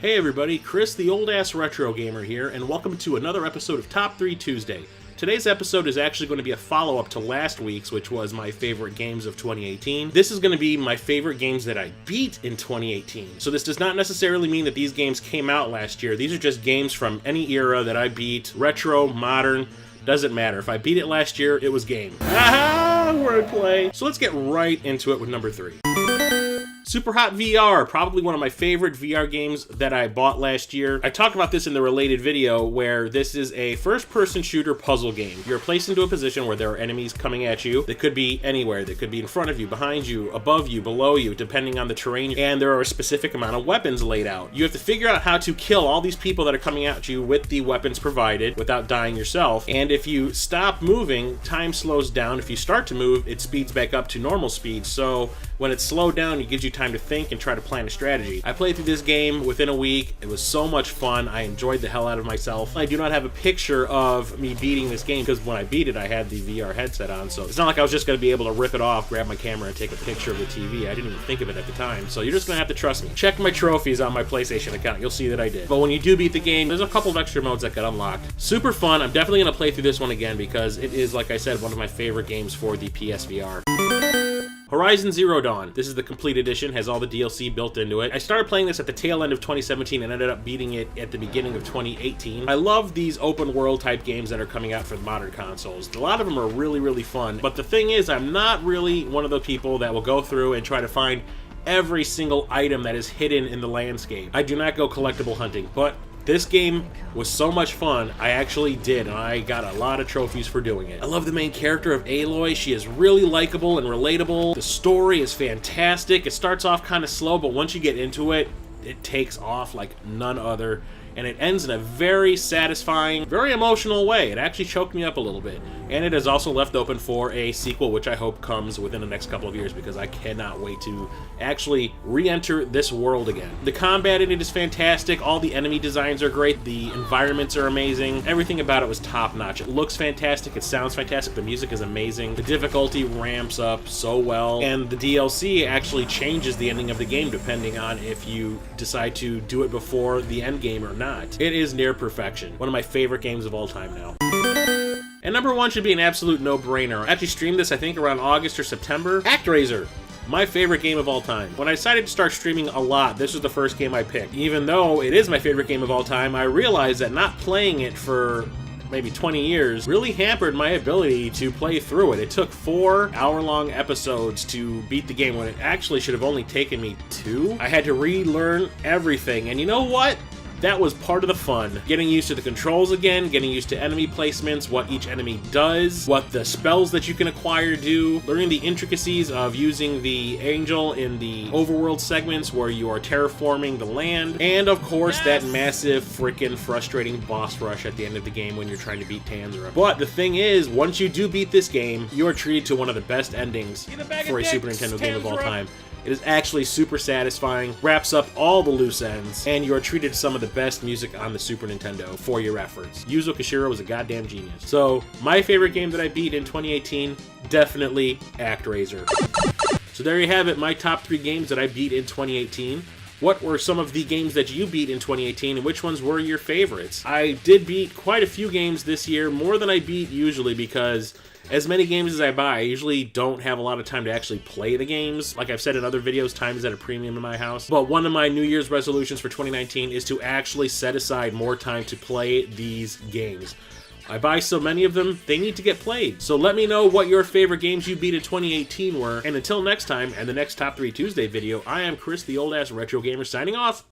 Hey everybody, Chris the Old Ass Retro Gamer here, and welcome to another episode of Top 3 Tuesday. Today's episode is actually going to be a follow-up to last week's, which was my favorite games of 2018. This is going to be my favorite games that I beat in 2018. So this does not necessarily mean that these games came out last year. These are just games from any era that I beat. Retro, modern, doesn't matter. If I beat it last year, it was game. Aha! Wordplay! So let's get right into it with number 3. Superhot VR, probably one of my favorite VR games that I bought last year. I talked about this in the related video where this is a first-person shooter puzzle game. You're placed into a position where there are enemies coming at you. They could be anywhere. They could be in front of you, behind you, above you, below you, depending on the terrain, and there are a specific amount of weapons laid out. You have to figure out how to kill all these people that are coming at you with the weapons provided without dying yourself, and if you stop moving, time slows down. If you start to move, it speeds back up to normal speed, so when it's slowed down, it gives you time to think and try to plan a strategy. I played through this game within a week. It was so much fun. I enjoyed the hell out of myself. I do not have a picture of me beating this game because when I beat it, I had the VR headset on, so it's not like I was just going to be able to rip it off, grab my camera, and take a picture of the TV. I didn't even think of it at the time, so you're just going to have to trust me. Check my trophies on my PlayStation account. You'll see that I did. But when you do beat the game, there's a couple of extra modes that get unlocked. Super fun. I'm definitely going to play through this one again because it is, like I said, one of my favorite games for the PSVR. Horizon Zero Dawn. This is the complete edition, has all the DLC built into it. I started playing this at the tail end of 2017 and ended up beating it at the beginning of 2018. I love these open world type games that are coming out for the modern consoles. A lot of them are really, really fun, but the thing is, I'm not really one of the people that will go through and try to find every single item that is hidden in the landscape. I do not go collectible hunting, but this game was so much fun, I actually did, and I got a lot of trophies for doing it. I love the main character of Aloy. She is really likable and relatable. The story is fantastic. It starts off kind of slow, but once you get into it, it takes off like none other, and it ends in a very satisfying, very emotional way. It actually choked me up a little bit. And it is also left open for a sequel, which I hope comes within the next couple of years because I cannot wait to actually re-enter this world again. The combat in it is fantastic. All the enemy designs are great. The environments are amazing. Everything about it was top-notch. It looks fantastic. It sounds fantastic. The music is amazing. The difficulty ramps up so well. And the DLC actually changes the ending of the game depending on if you decide to do it before the end game or not. It is near perfection. One of my favorite games of all time now. And number 1 should be an absolute no-brainer. I actually streamed this, I think, around August or September. Actraiser. My favorite game of all time. When I decided to start streaming a lot, this was the first game I picked. Even though it is my favorite game of all time, I realized that not playing it for maybe 20 years really hampered my ability to play through it. It took 4 hour-long episodes to beat the game when it actually should have only taken me 2. I had to relearn everything, and you know what? That was part of the fun. Getting used to the controls again, getting used to enemy placements, what each enemy does, what the spells that you can acquire do, learning the intricacies of using the angel in the overworld segments where you are terraforming the land, and of course that massive freaking frustrating boss rush at the end of the game when you're trying to beat Tanzara. But the thing is, once you do beat this game, you are treated to one of the best endings for a Super Nintendo game of all time. It is actually super satisfying, wraps up all the loose ends, and you are treated to some of the best music on the Super Nintendo for your efforts. Yuzo Koshiro was a goddamn genius. So, my favorite game that I beat in 2018, definitely Actraiser. So there you have it, my top 3 games that I beat in 2018. What were some of the games that you beat in 2018, and which ones were your favorites? I did beat quite a few games this year, more than I beat usually because as many games as I buy, I usually don't have a lot of time to actually play the games. Like I've said in other videos, time is at a premium in my house. But one of my New Year's resolutions for 2019 is to actually set aside more time to play these games. I buy so many of them, they need to get played. So let me know what your favorite games you beat in 2018 were. And until next time, and the next Top 3 Tuesday video, I am Chris, the Old Ass Retro Gamer, signing off.